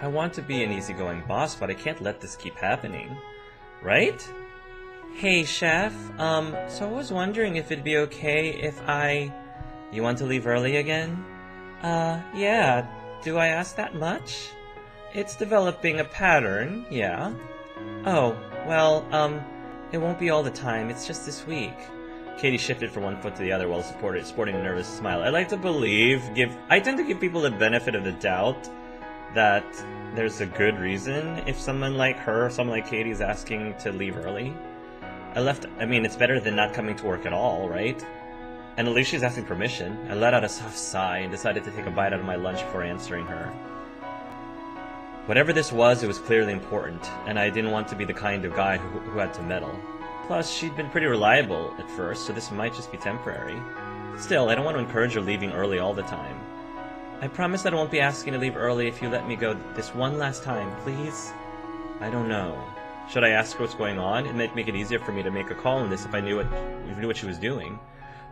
I want to be an easygoing boss, but I can't let this keep happening. Right? Hey, Chef. So I was wondering if it'd be okay if I... You want to leave early again? Yeah. Do I ask that much? It's developing a pattern, yeah. Oh, well, it won't be all the time. It's just this week. Katie shifted from one foot to the other while sporting a nervous smile. I like to I tend to give people the benefit of the doubt that there's a good reason if someone like her, someone like Katie is asking to leave early. It's better than not coming to work at all, right? And at least she's asking permission. I let out a soft sigh and decided to take a bite out of my lunch before answering her. Whatever this was, it was clearly important, and I didn't want to be the kind of guy who had to meddle. Plus, she'd been pretty reliable at first, so this might just be temporary. Still, I don't want to encourage her leaving early all the time. I promise that I won't be asking to leave early if you let me go this one last time, please? I don't know. Should I ask her what's going on? It might make it easier for me to make a call on this if I knew what she was doing.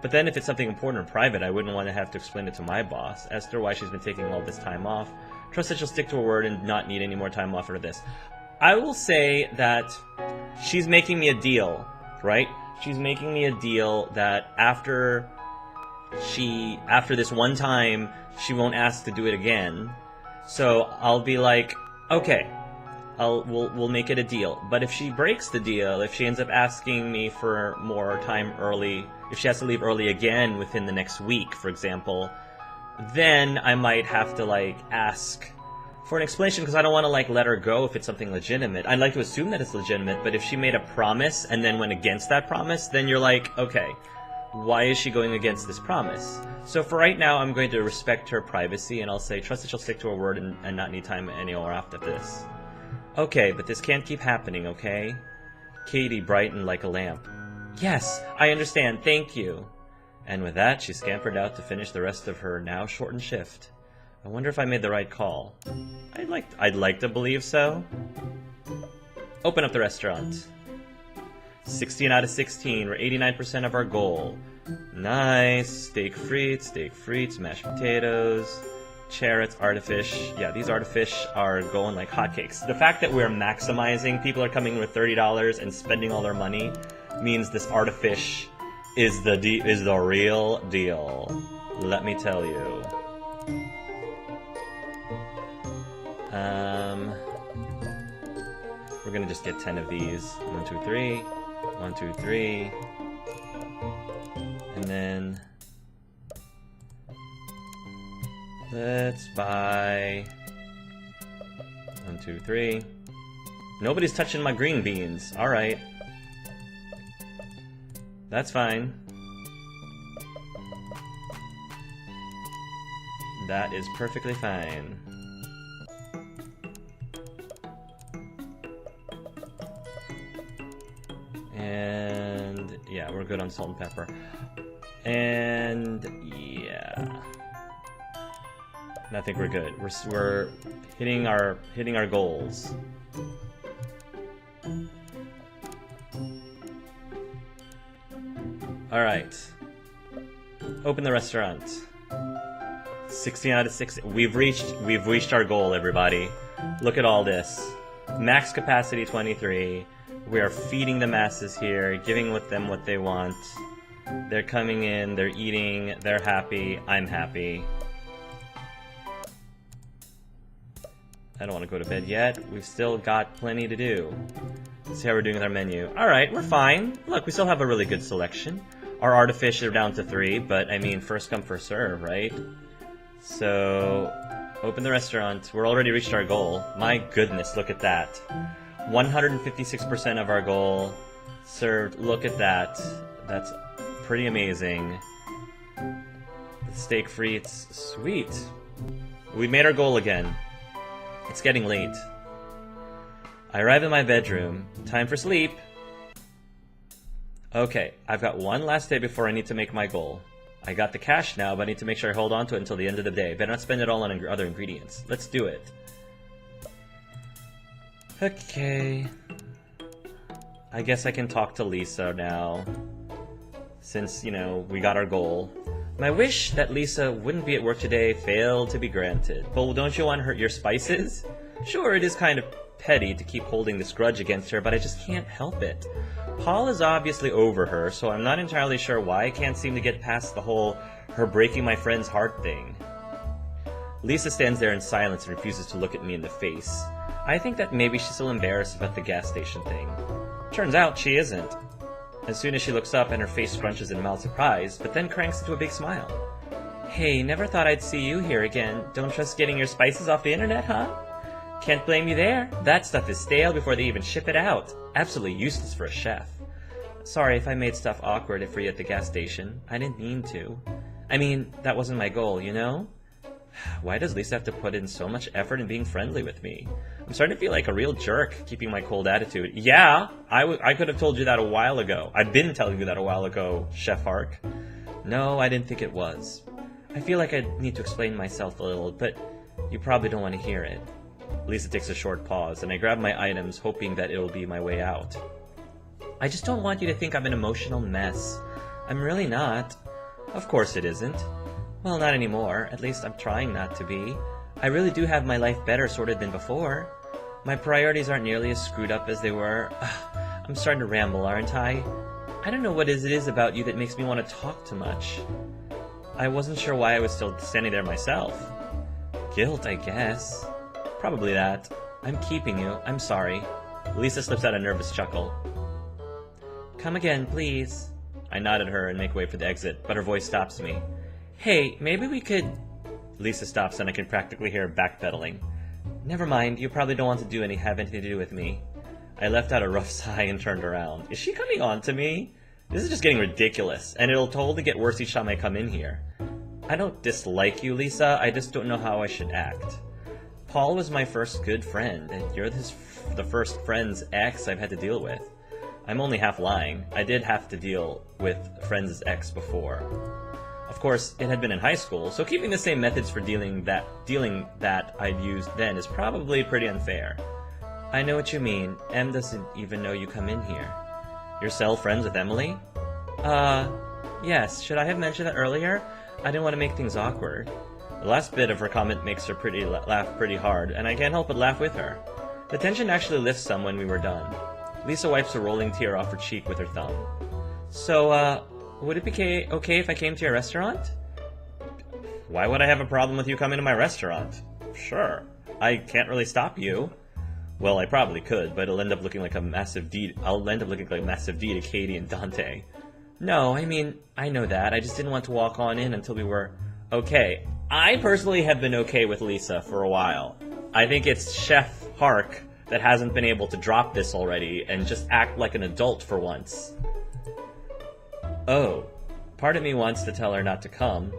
But then if it's something important or private, I wouldn't want to have to explain it to my boss, ask her why she's been taking all this time off. Trust that she'll stick to her word and not need any more time off after this. I will say that she's making me a deal, right? She's making me a deal that after this one time, she won't ask to do it again. So I'll be like, okay, we'll make it a deal. But if she breaks the deal, if she ends up asking me for more time early, if she has to leave early again within the next week, for example, then I might have to, ask for an explanation, because I don't want to, let her go if it's something legitimate. I'd like to assume that it's legitimate, but if she made a promise and then went against that promise, then you're like, okay, why is she going against this promise? So for right now, I'm going to respect her privacy, and I'll say, trust that she'll stick to her word and not need time any more after this. Okay, but this can't keep happening, okay? Katie brightened like a lamp. Yes, I understand, thank you. And with that, she scampered out to finish the rest of her now shortened shift. I wonder if I made the right call. I'd like to believe so. Open up the restaurant. 16 out of 16. We're 89% of our goal. Nice. Steak frites, mashed potatoes, carrots, artifish. Yeah, these artifish are going like hotcakes. The fact that we're maximizing, people are coming with $30 and spending all their money, means this artifish is the real deal. Let me tell you. We're gonna just get 10 of these. 1, 2, 3. 1, 2, 3. And then let's buy 1, 2, 3. Nobody's touching my green beans. Alright. That's fine. That is perfectly fine. And yeah, we're good on salt and pepper. And yeah, I think we're good. We're hitting our goals. All right. Open the restaurant. 16 out of 16. We've reached our goal, everybody. Look at all this. Max capacity 23. We are feeding the masses here, giving them what they want. They're coming in, they're eating, they're happy, I'm happy. I don't want to go to bed yet. We've still got plenty to do. Let's see how we're doing with our menu. Alright, we're fine. Look, we still have a really good selection. Our artifish are down to 3, but I mean, first come, first serve, right? So, open the restaurant. We're already reached our goal. My goodness, look at that. 156% of our goal served. Look at that. That's pretty amazing. The steak frites. Sweet. We made our goal again. It's getting late. I arrive in my bedroom. Time for sleep. Okay, I've got one last day before I need to make my goal. I got the cash now, but I need to make sure I hold on to it until the end of the day. Better not spend it all on other ingredients. Let's do it. Okay. I guess I can talk to Lisa now. Since, we got our goal. My wish that Lisa wouldn't be at work today failed to be granted. But don't you want your spices? Sure, it is kind of petty to keep holding this grudge against her, but I just can't help it. Paul is obviously over her, so I'm not entirely sure why I can't seem to get past the whole her breaking my friend's heart thing. Lisa stands there in silence and refuses to look at me in the face. I think that maybe she's still embarrassed about the gas station thing. Turns out she isn't. As soon as she looks up and her face scrunches in mild surprise, but then cranks into a big smile. Hey, never thought I'd see you here again. Don't trust getting your spices off the internet, huh? Can't blame you there. That stuff is stale before they even ship it out. Absolutely useless for a chef. Sorry if I made stuff awkward for you at the gas station. I didn't mean to. I mean, that wasn't my goal, you know? Why does Lisa have to put in so much effort in being friendly with me? I'm starting to feel like a real jerk, keeping my cold attitude. Yeah, I could have told you that a while ago. I've been telling you that a while ago, Chef Hark. No, I didn't think it was. I feel like I need to explain myself a little, but you probably don't want to hear it. Lisa takes a short pause, and I grab my items, hoping that it'll be my way out. I just don't want you to think I'm an emotional mess. I'm really not. Of course it isn't. Well, not anymore. At least I'm trying not to be. I really do have my life better sorted than before. My priorities aren't nearly as screwed up as they were. I'm starting to ramble, aren't I? I don't know what it is about you that makes me want to talk too much. I wasn't sure why I was still standing there myself. Guilt, I guess. Probably that. I'm keeping you. I'm sorry. Lisa slips out a nervous chuckle. Come again, please. I nod at her and make way for the exit, but her voice stops me. Hey, maybe we could... Lisa stops and I can practically hear her backpedaling. Never mind, you probably don't want to have anything to do with me. I left out a rough sigh and turned around. Is she coming on to me? This is just getting ridiculous, and it'll totally get worse each time I come in here. I don't dislike you, Lisa, I just don't know how I should act. Paul was my first good friend, and you're the first friend's ex I've had to deal with. I'm only half lying. I did have to deal with friend's ex before. Of course, it had been in high school, so keeping the same methods for dealing that I'd used then is probably pretty unfair. I know what you mean. Em doesn't even know you come in here. You're still friends with Emily? Yes. Should I have mentioned that earlier? I didn't want to make things awkward. The last bit of her comment makes her laugh pretty hard, and I can't help but laugh with her. The tension actually lifts some when we were done. Lisa wipes a rolling tear off her cheek with her thumb. So, would it be okay if I came to your restaurant? Why would I have a problem with you coming to my restaurant? Sure. I can't really stop you. Well, I probably could, but it'll end up looking like a massive D. I'll end up looking like a massive D to Katie and Dante. No, I mean, I know that. I just didn't want to walk on in until we were okay. I personally have been okay with Lisa for a while. I think it's Chef Hark that hasn't been able to drop this already and just act like an adult for once. Oh, part of me wants to tell her not to come.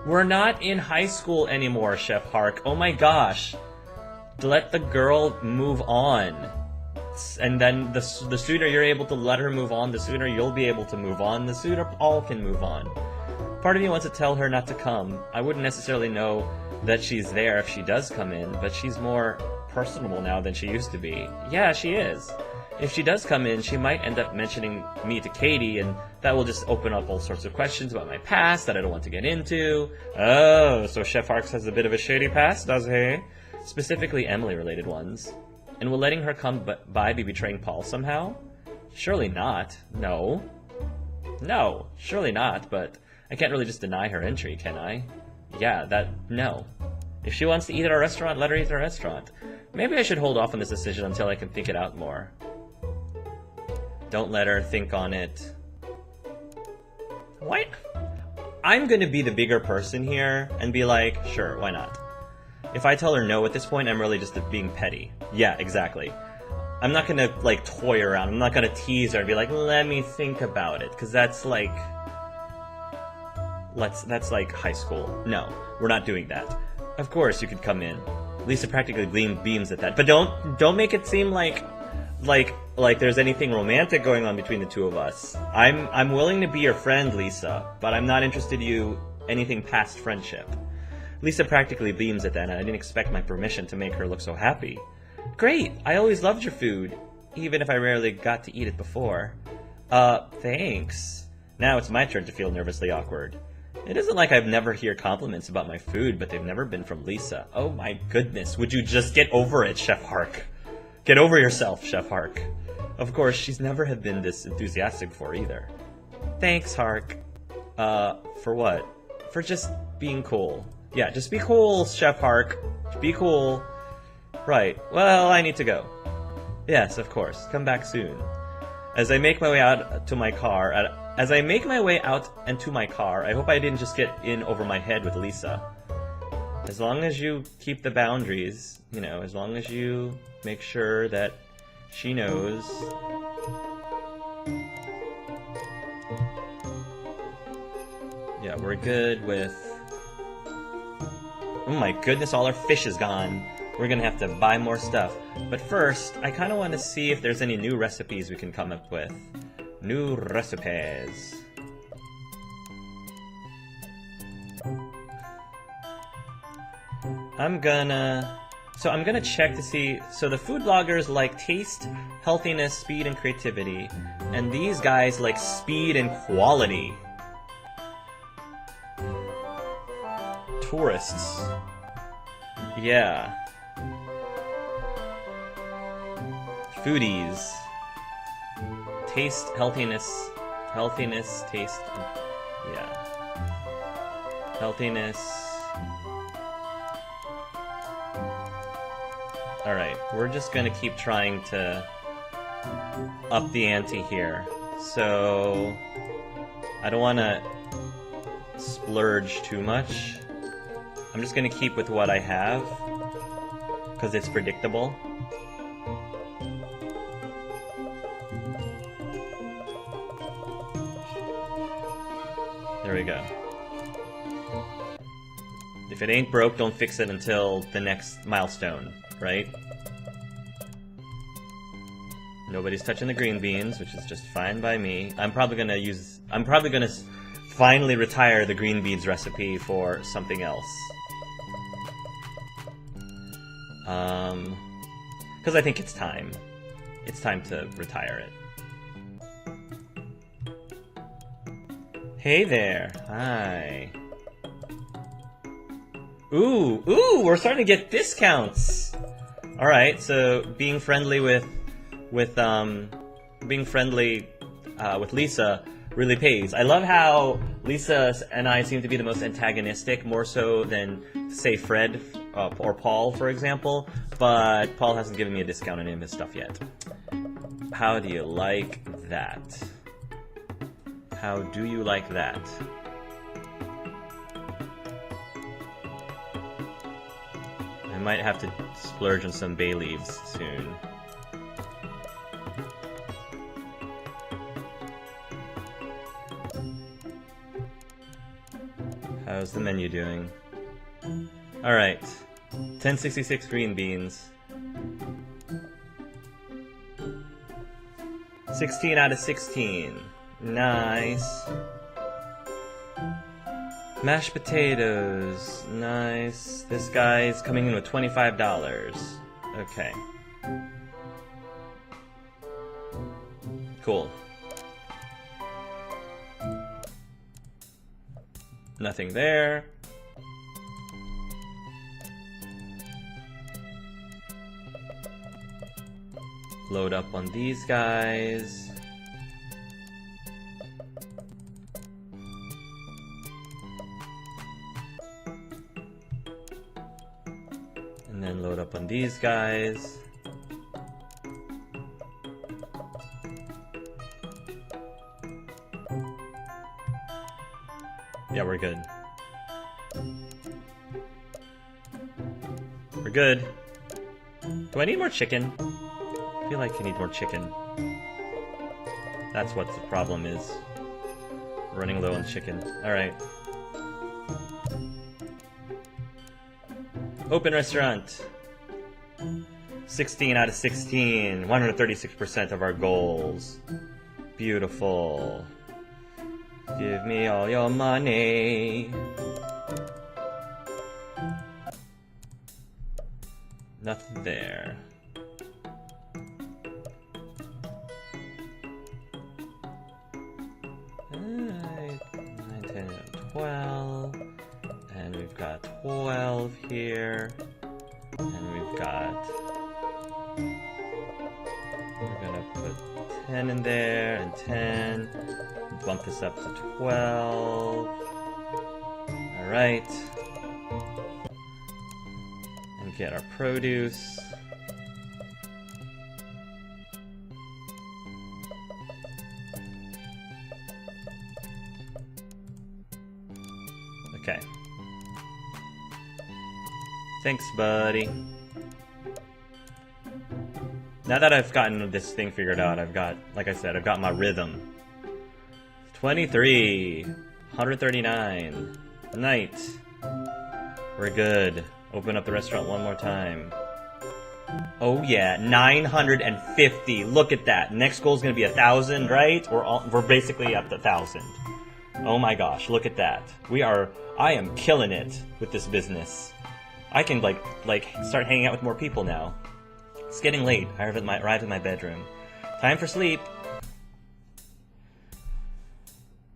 We're not in high school anymore, Chef Hark. Oh my gosh. Let the girl move on. And then the sooner you're able to let her move on, the sooner you'll be able to move on, the sooner all can move on. Part of me wants to tell her not to come. I wouldn't necessarily know that she's there if she does come in, but she's more personable now than she used to be. Yeah, she is. If she does come in, she might end up mentioning me to Katie, and that will just open up all sorts of questions about my past that I don't want to get into. Oh, so Chef Harks has a bit of a shady past, does he? Specifically Emily-related ones. And will letting her come by be betraying Paul somehow? Surely not. No. No, surely not, but I can't really just deny her entry, can I? Yeah, no. If she wants to eat at our restaurant, let her eat at our restaurant. Maybe I should hold off on this decision until I can think it out more. Don't let her think on it. What? I'm gonna be the bigger person here and be like, sure, why not? If I tell her no at this point, I'm really just being petty. Yeah, exactly. I'm not gonna, like, toy around. I'm not gonna tease her and be like, let me think about it. Because that's like... That's like high school. No, we're not doing that. Of course you could come in. Lisa practically beams at that. But don't make it seem like there's anything romantic going on between the two of us. I'm willing to be your friend, Lisa, but I'm not interested in you anything past friendship. Lisa practically beams at that, and I didn't expect my permission to make her look so happy. Great! I always loved your food, even if I rarely got to eat it before. Thanks. Now it's my turn to feel nervously awkward. It isn't like I've never hear compliments about my food, but they've never been from Lisa. Oh my goodness, would you just get over it, Chef Hark? Get over yourself, Chef Hark. Of course, she's never have been this enthusiastic before either. Thanks, Hark. For what? For just being cool. Yeah, just be cool, Chef Hark. Be cool. Right, well, I need to go. Yes, of course. Come back soon. As I make my way out to my car, I hope I didn't just get in over my head with Lisa. As long as you keep the boundaries, you know, as long as you make sure that she knows. Yeah, we're good with... Oh my goodness, all our fish is gone. We're gonna have to buy more stuff. But first, I kinda want to see if there's any new recipes we can come up with. New recipes. I'm gonna check to see. So the food bloggers like taste, healthiness, speed, and creativity. And these guys like speed and quality. Tourists. Yeah. Foodies. Taste, healthiness, taste, yeah. Healthiness. Alright, we're just gonna keep trying to up the ante here. So, I don't wanna splurge too much. I'm just gonna keep with what I have, because it's predictable. There we go. If it ain't broke, don't fix it until the next milestone, right? Nobody's touching the green beans, which is just fine by me. I'm probably gonna finally retire the green beans recipe for something else. Because I think it's time. It's time to retire it. Hey there. Hi. Ooh, we're starting to get discounts. All right, so being friendly with Lisa really pays. I love how Lisa and I seem to be the most antagonistic, more so than, say, Fred or Paul, for example. But Paul hasn't given me a discount on any of his stuff yet. How do you like that? How do you like that? I might have to splurge on some bay leaves soon. How's the menu doing? Alright. 1066 green beans. 16 out of 16. Nice. Mashed potatoes. Nice. This guy's coming in with $25. Okay. Cool. Nothing there. Load up on these guys. And then load up on these guys. Yeah, we're good. We're good. Do I need more chicken? I feel like I need more chicken. That's what the problem is. Running low on chicken. Alright. Open restaurant. 16 out of 16. 136% of our goals. Beautiful. Give me all your money. Nothing there. Nine, 10, 12. 12 here. And we've got... We're gonna put 10 in there, and 10. Bump this up to 12. Alright. And get our produce. Okay. Thanks, buddy. Now that I've gotten this thing figured out, I've got, like I said, I've got my rhythm. 23. 139. Night. We're good. Open up the restaurant one more time. Oh yeah, 950. Look at that. Next goal is going to be 1,000, right? We're basically at the 1,000. Oh my gosh, look at that. I am killing it with this business. I can like start hanging out with more people now. It's getting late. I arrived at my bedroom. Time for sleep.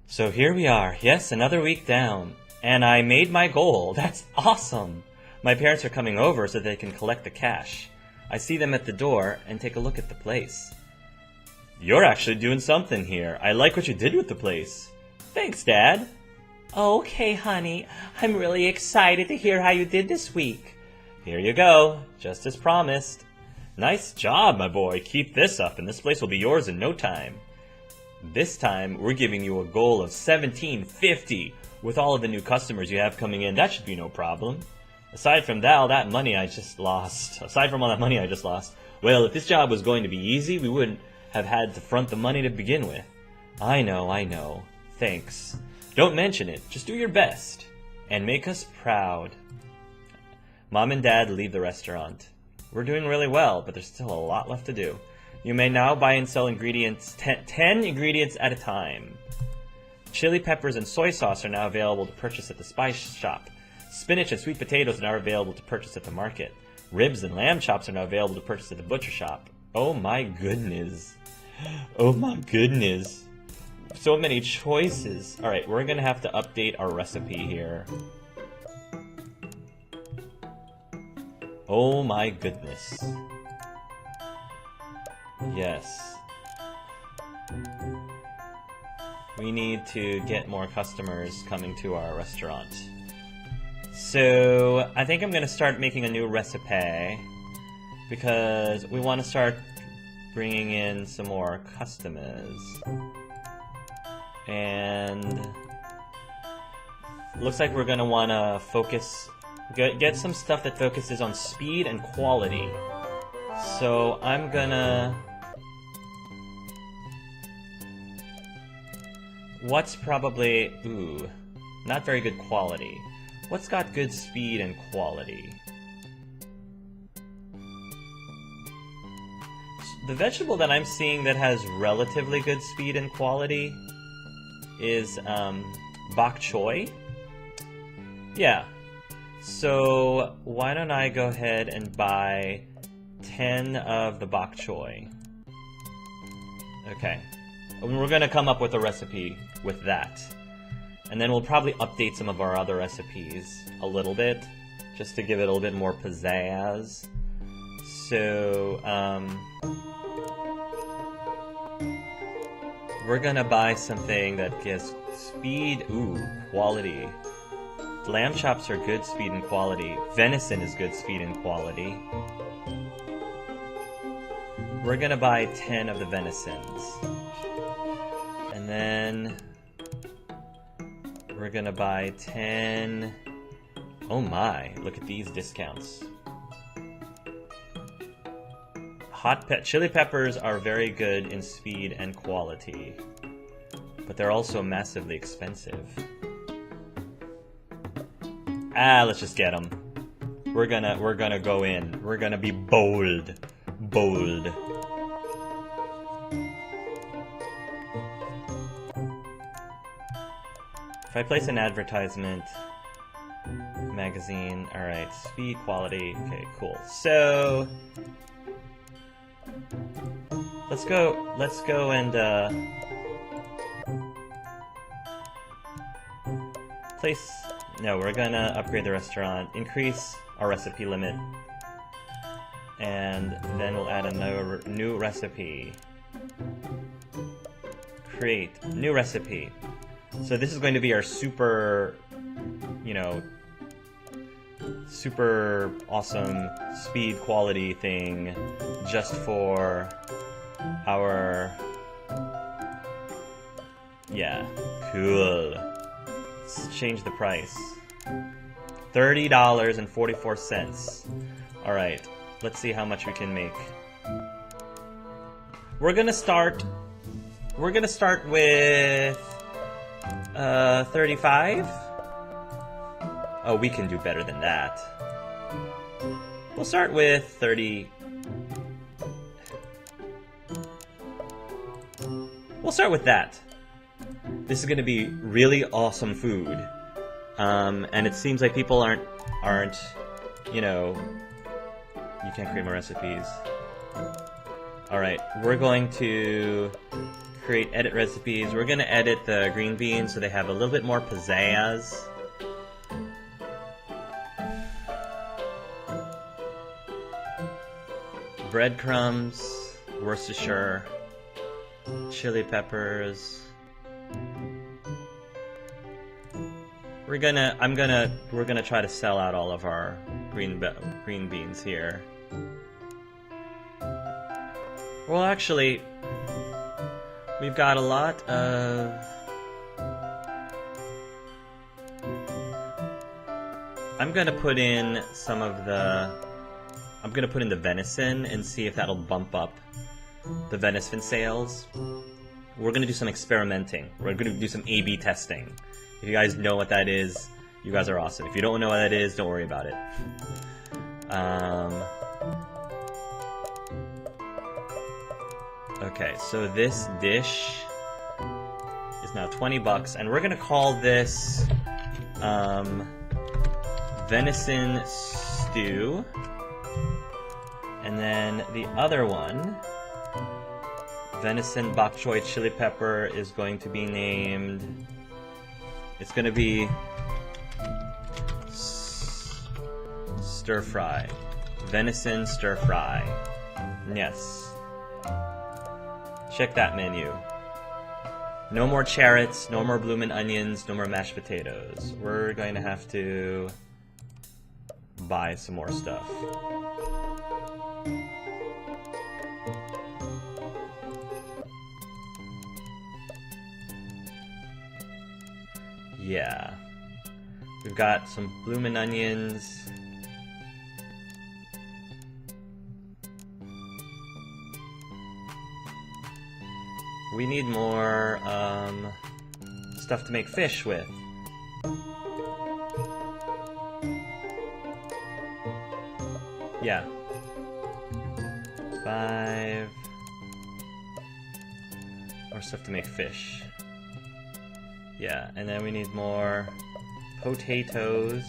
So here we are. Yes, another week down. And I made my goal. That's awesome. My parents are coming over so they can collect the cash. I see them at the door and take a look at the place. You're actually doing something here. I like what you did with the place. Thanks, Dad. Okay, honey. I'm really excited to hear how you did this week. Here you go. Just as promised. Nice job, my boy. Keep this up and this place will be yours in no time. This time, we're giving you a goal of $1,750. With all of the new customers you have coming in, that should be no problem. Aside from all that money I just lost, well, if this job was going to be easy, we wouldn't have had to front the money to begin with. I know. Thanks. Don't mention it. Just do your best. And make us proud. Mom and Dad leave the restaurant. We're doing really well, but there's still a lot left to do. You may now buy and sell ingredients, 10 ingredients at a time. Chili peppers and soy sauce are now available to purchase at the spice shop. Spinach and sweet potatoes are now available to purchase at the market. Ribs and lamb chops are now available to purchase at the butcher shop. Oh my goodness. Oh my goodness. So many choices. Alright, we're gonna have to update our recipe here. Oh my goodness. Yes. We need to get more customers coming to our restaurant. So, I think I'm going to start making a new recipe because we want to start bringing in some more customers. And looks like we're going to want to focus, get some stuff that focuses on speed and quality. So, I'm gonna... What's probably... Ooh, not very good quality. What's got good speed and quality? The vegetable that I'm seeing that has relatively good speed and quality is bok choy. Yeah. So why don't I go ahead and buy 10 of the bok choy. Okay. We're going to come up with a recipe with that. And then we'll probably update some of our other recipes a little bit, just to give it a little bit more pizzazz. So, we're going to buy something that gives speed, quality. Lamb chops are good speed and quality. Venison is good speed and quality. We're gonna buy 10 of the venisons. And then we're gonna buy 10... Oh my, look at these discounts. Chili peppers are very good in speed and quality, but they're also massively expensive. Let's just get them. We're gonna go in. We're gonna be bold. Bold. If I place an advertisement, magazine, alright, speed, quality, okay, cool. So, let's go and, place, No, we're gonna upgrade the restaurant, increase our recipe limit, and then we'll add another new recipe. Create new recipe. So this is going to be our super, you know, super awesome speed quality thing just for our... Yeah, cool. Let's change the price. $30.44. Alright, let's see how much we can make. We're gonna start with 35. Oh, we can do better than that. We'll start with 30. We'll start with that. This is gonna be really awesome food. And it seems like people aren't, you know, you can't create more recipes. Alright, we're going to create edit recipes. We're gonna edit the green beans so they have a little bit more pizzazz. Breadcrumbs, Worcestershire, chili peppers. We're gonna try to sell out all of our green beans here. Well, actually, we've got a lot of... I'm gonna put in the venison and see if that'll bump up the venison sales. We're gonna do some experimenting. We're gonna do some A/B testing. If you guys know what that is, you guys are awesome. If you don't know what that is, don't worry about it. Okay, so this dish is now $20, and we're gonna call this venison stew. And then the other one, venison bok choy chili pepper, is going to be named... It's gonna be stir fry. Venison stir fry. Yes. Check that menu. No more carrots, no more bloomin' onions, no more mashed potatoes. We're going to have to buy some more stuff. Yeah. We've got some bloomin' onions. We need more stuff to make fish with. Yeah. 5 more stuff to make fish. Yeah, and then we need more potatoes.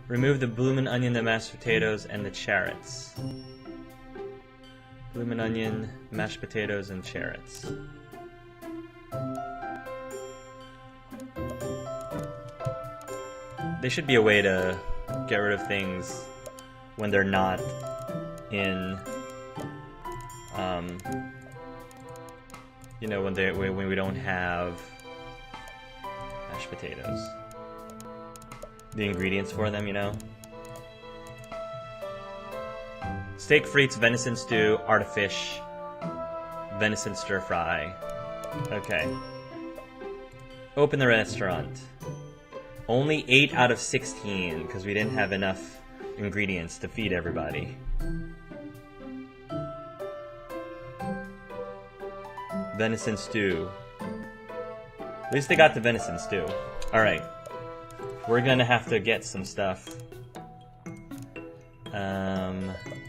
Remove the bloomin' onion, the mashed potatoes, and the carrots. Bloomin' onion, mashed potatoes, and carrots. There should be a way to get rid of things when they're not in, you know, when we don't have mashed potatoes. The ingredients for them, you know. Steak frites, venison stew, artifish, venison stir fry. Okay. Open the restaurant. Only 8 out of 16 because we didn't have enough ingredients to feed everybody. Venison stew. At least they got the venison stew. Alright. We're gonna have to get some stuff.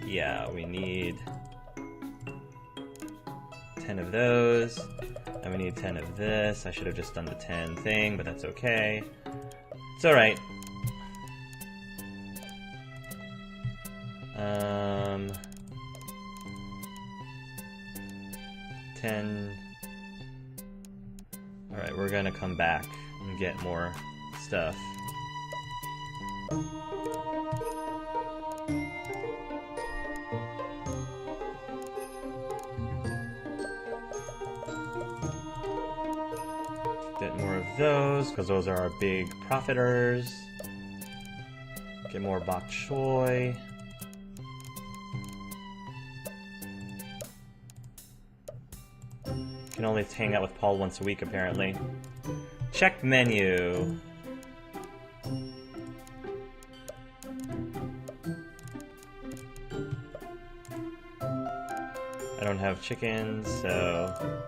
Yeah, we need 10 of those, and we need 10 of this. I should have just done the 10 thing, but that's okay. It's alright. 10. Alright, we're gonna come back and get more stuff. Get more of those, because those are our big profiters. Get more bok choy. Can only hang out with Paul once a week, apparently. Check menu. I don't have chickens, so...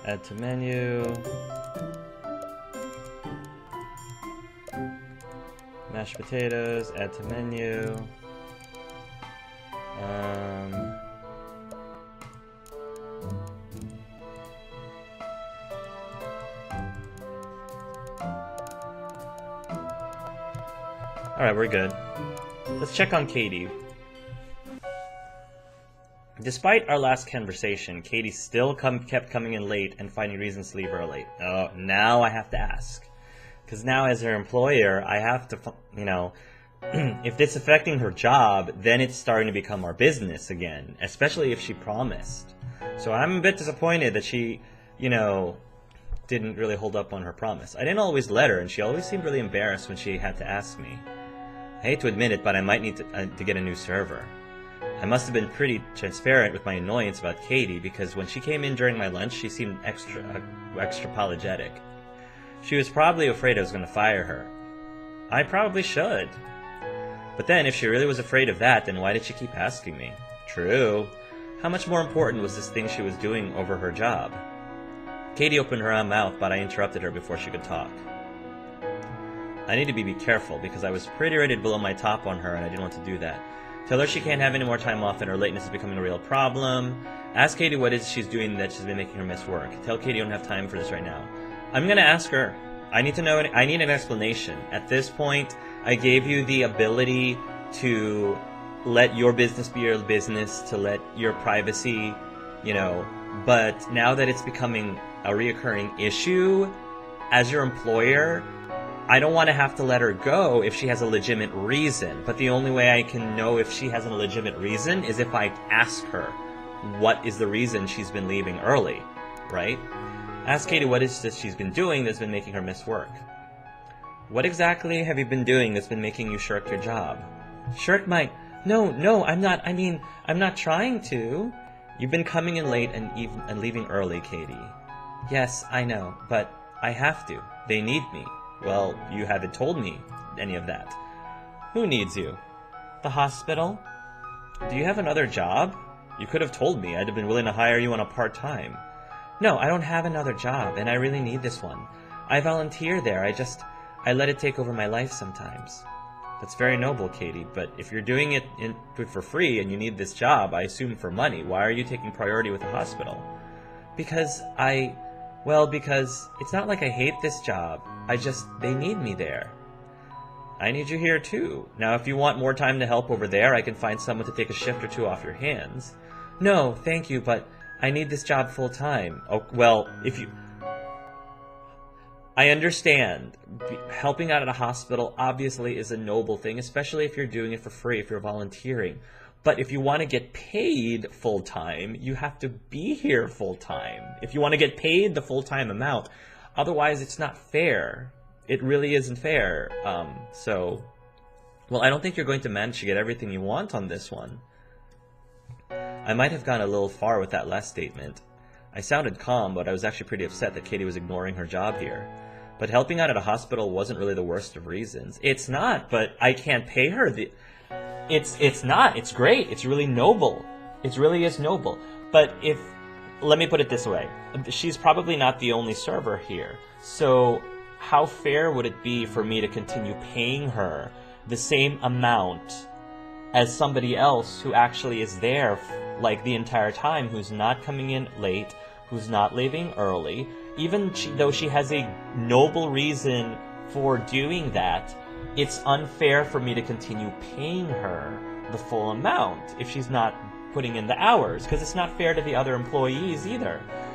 Add to menu. Mashed potatoes, add to menu. Alright, we're good. Let's check on Katie. Despite our last conversation, Katie still kept coming in late and finding reasons to leave early. Oh, now I have to ask. Because now as her employer, I have to, you know, if it's affecting her job, then it's starting to become our business again. Especially if she promised. So I'm a bit disappointed that she, you know, didn't really hold up on her promise. I didn't always let her, and she always seemed really embarrassed when she had to ask me. I hate to admit it, but I might need to get a new server. I must have been pretty transparent with my annoyance about Katie, because when she came in during my lunch, she seemed extra apologetic. She was probably afraid I was going to fire her. I probably should. But then, if she really was afraid of that, then why did she keep asking me? True. How much more important was this thing she was doing over her job? Katie opened her mouth, but I interrupted her before she could talk. I need to be careful, because I was pretty ready to blow my top on her, and I didn't want to do that. Tell her she can't have any more time off and her lateness is becoming a real problem. Ask Katie what it is she's doing that she's been making her miss work. Tell Katie you don't have time for this right now. I'm gonna ask her. I need to know, I need an explanation. At this point, I gave you the ability to let your business be your business, to let your privacy, you know, but now that it's becoming a reoccurring issue, as your employer, I don't want to have to let her go if she has a legitimate reason, but the only way I can know if she has a legitimate reason is if I ask her what is the reason she's been leaving early, right? Ask Katie what is this she's been doing that's been making her miss work. What exactly have you been doing that's been making you shirk your job? Shirk my... No, I'm not, I'm not trying to. You've been coming in late and leaving early, Katie. Yes, I know, but I have to. They need me. Well, you haven't told me any of that. Who needs you? The hospital? Do you have another job? You could have told me. I'd have been willing to hire you on a part-time. No, I don't have another job, and I really need this one. I volunteer there. I let it take over my life sometimes. That's very noble, Katie, but if you're doing it for free and you need this job, I assume for money, why are you taking priority with the hospital? Because because it's not like I hate this job. They need me there. I need you here too. Now, if you want more time to help over there, I can find someone to take a shift or two off your hands. No, thank you, but I need this job full time. Oh, well, I understand. Helping out at a hospital obviously is a noble thing, especially if you're doing it for free, if you're volunteering. But if you want to get paid full-time, you have to be here full-time. If you want to get paid the full-time amount, otherwise it's not fair. It really isn't fair. Well, I don't think you're going to manage to get everything you want on this one. I might have gone a little far with that last statement. I sounded calm, but I was actually pretty upset that Katie was ignoring her job here. But helping out at a hospital wasn't really the worst of reasons. It's not, but I can't pay her It's not. It's great. It's really noble. It really is noble. But let me put it this way. She's probably not the only server here. So how fair would it be for me to continue paying her the same amount as somebody else who actually is there like the entire time, who's not coming in late, who's not leaving early, even though she has a noble reason for doing that? It's unfair for me to continue paying her the full amount if she's not putting in the hours, because it's not fair to the other employees either.